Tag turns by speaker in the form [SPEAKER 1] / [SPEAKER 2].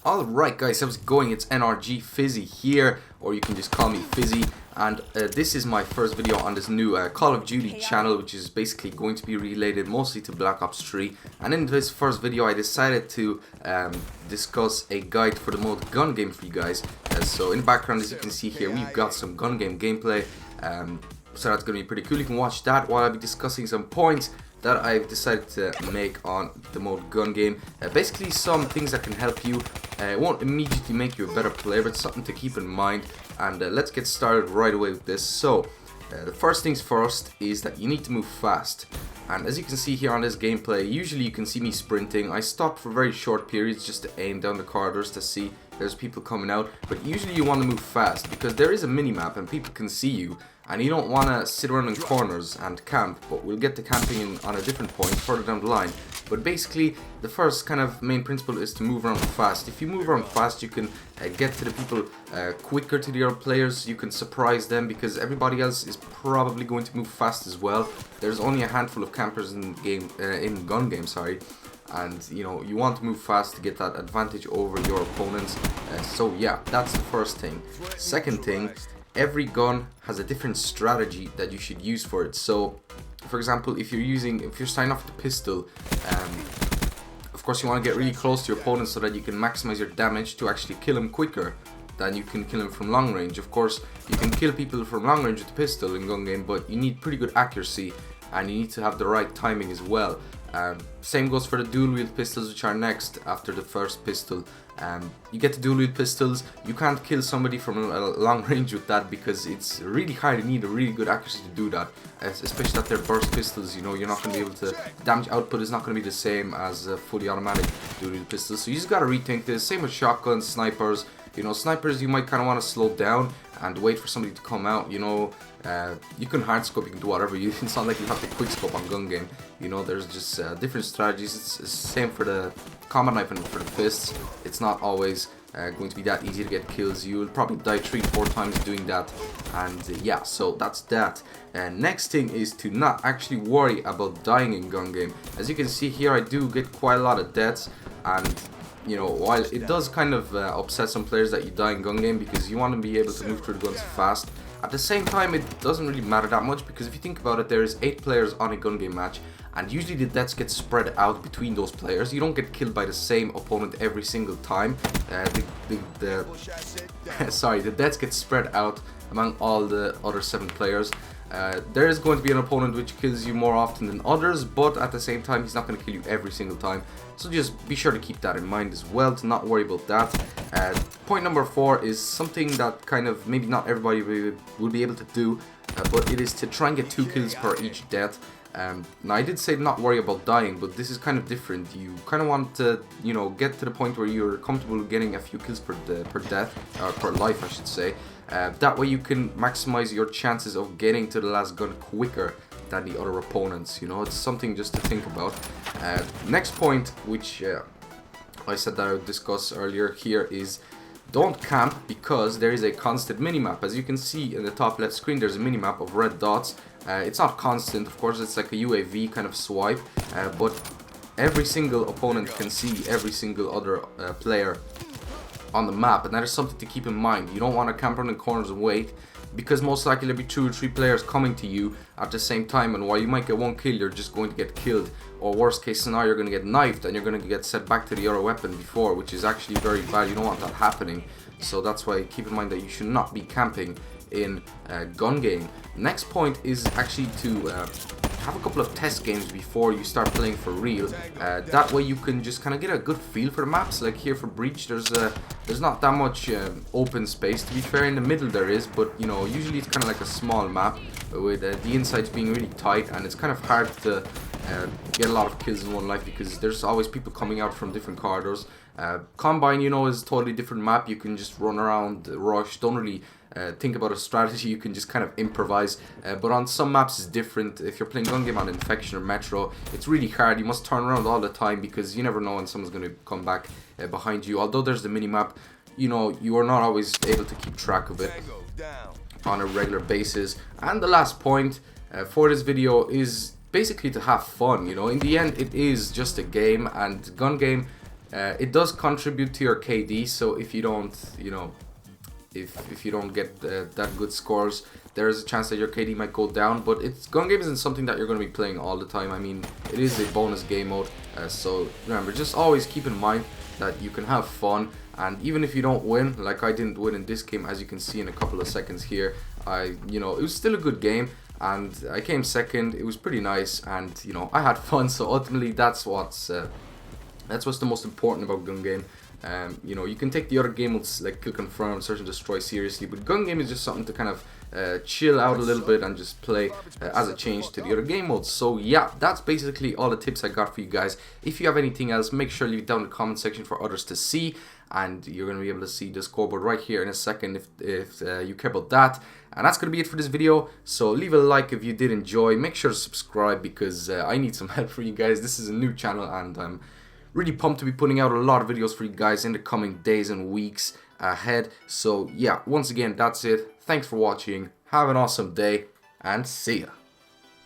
[SPEAKER 1] Alright guys, how's it going? It's NRG Fizzy here, or you can just call me Fizzy, and this is my first video on this new Call of Duty channel, which is basically going to be related mostly to Black Ops 3. And in this first video I decided to discuss a guide for the mode gun game for you guys. So in the background, as you can see here, we've got some gun game gameplay, so that's going to be pretty cool. You can watch that while I'll be discussing some points that I've decided to make on the mode gun game. Basically some things that can help you. It won't immediately make you a better player, but something to keep in mind. And let's get started right away with this. So the first things first is that you need to move fast. And as you can see here on this gameplay, usually you can see me sprinting. I stop for very short periods just to aim down the corridors to see there's people coming out. But usually you want to move fast because there is a mini-map and people can see you. And you don't want to sit around in corners and camp, but we'll get to camping on a different point further down the line. But basically, the first kind of main principle is to move around fast. If you move around fast, you can get to the people quicker to the other players. You can surprise them because everybody else is probably going to move fast as well. There's only a handful of campers in game, gun game, sorry. And you know, you want to move fast to get that advantage over your opponents. So yeah, that's the first thing. Second thing, every gun has a different strategy that you should use for it. So for example, if you're starting off with a pistol, of course you want to get really close to your opponent so that you can maximize your damage to actually kill him quicker than you can kill him from long range. Of course you can kill people from long range with the pistol in gun game, but you need pretty good accuracy and you need to have the right timing as well. Same goes for the dual wield pistols, which are next after the first pistol. You get the dual wield pistols. You can't kill somebody from a long range with that because it's really hard. You need a really good accuracy to do that, especially that they're burst pistols. You know, you're not going to be able to, damage output is not going to be the same as fully automatic dual wield pistols. So you just got to rethink this. Same with shotguns, snipers. You know, snipers you might kind of want to slow down and wait for somebody to come out. You know, you can hard scope, you can do whatever. It's not like you have to quick scope on gun game. You know, there's just different strategies. It's the same for the combat knife and for the fists. It's not always going to be that easy to get kills. You'll probably die 3-4 times doing that. And yeah, so that's that. Next thing is to not actually worry about dying in gun game. As you can see here, I do get quite a lot of deaths, and you know, while it does kind of upset some players that you die in gun game because you want to be able to move through the guns fast, at the same time it doesn't really matter that much because if you think about it, there is 8 players on a gun game match and usually the deaths get spread out between those players. You don't get killed by the same opponent every single time. Sorry, the deaths get spread out among all the other 7 players. There is going to be an opponent which kills you more often than others, but at the same time he's not going to kill you every single time. So just be sure to keep that in mind as well, to not worry about that. Point number 4 is something that kind of maybe not everybody will be able to do, but it is to try and get 2 kills per each death. Now I did say not worry about dying, but this is kind of different. You kind of want to, you know, get to the point where you're comfortable getting a few kills per death, or per life I should say. That way you can maximize your chances of getting to the last gun quicker than the other opponents. You know, it's something just to think about. Next point, which I said that I would discuss earlier here, is don't camp because there is a constant minimap. As you can see in the top left screen, there's a minimap of red dots. It's not constant, of course, it's like a UAV kind of swipe, but every single opponent can see every single other player on the map, and that is something to keep in mind. You don't want to camp around in corners and wait, because most likely there'll be 2 or 3 players coming to you at the same time, and while you might get 1 kill, you're just going to get killed, or worst case scenario, you're going to get knifed and you're going to get set back to the other weapon before, which is actually very bad. You don't want that happening. So that's why keep in mind that you should not be camping in gun game. Next point is actually to have a couple of test games before you start playing for real. That way you can just kind of get a good feel for the maps. Like here for Breach, there's not that much open space. To be fair, in the middle there is, but you know, usually it's kind of like a small map with the insides being really tight, and it's kind of hard to get a lot of kills in one life because there's always people coming out from different corridors. Combine, you know, is a totally different map. You can just run around, rush, don't really think about a strategy. You can just kind of improvise, but on some maps it's different. If you're playing gun game on Infection or Metro, it's really hard. You must turn around all the time because you never know when someone's going to come back behind you. Although there's the mini-map, you know, you are not always able to keep track of it on a regular basis. And the last point for this video is basically to have fun. You know, in the end it is just a game, and gun game It does contribute to your KD, so if you don't, you know, if you don't get that good scores, there is a chance that your KD might go down. But gun game isn't something that you're going to be playing all the time. I mean, it is a bonus game mode, so remember, just always keep in mind that you can have fun. And even if you don't win, like I didn't win in this game, as you can see in a couple of seconds here, you know, it was still a good game, and I came second. It was pretty nice, and you know, I had fun. So ultimately, that's what's the most important about gun game. You know, you can take the other game modes like kill confirm, search and destroy seriously, but gun game is just something to kind of chill out a little bit and just play as a change to the other game modes. So yeah, that's basically all the tips I got for you guys. If you have anything else, make sure to leave it down in the comment section for others to see, and you're going to be able to see the scoreboard right here in a second if you care about that. And that's going to be it for this video. So leave a like if you did enjoy. Make sure to subscribe, because I need some help for you guys. This is a new channel, and I'm really pumped to be putting out a lot of videos for you guys in the coming days and weeks ahead. So yeah, once again, that's it. Thanks for watching. Have an awesome day, and see ya.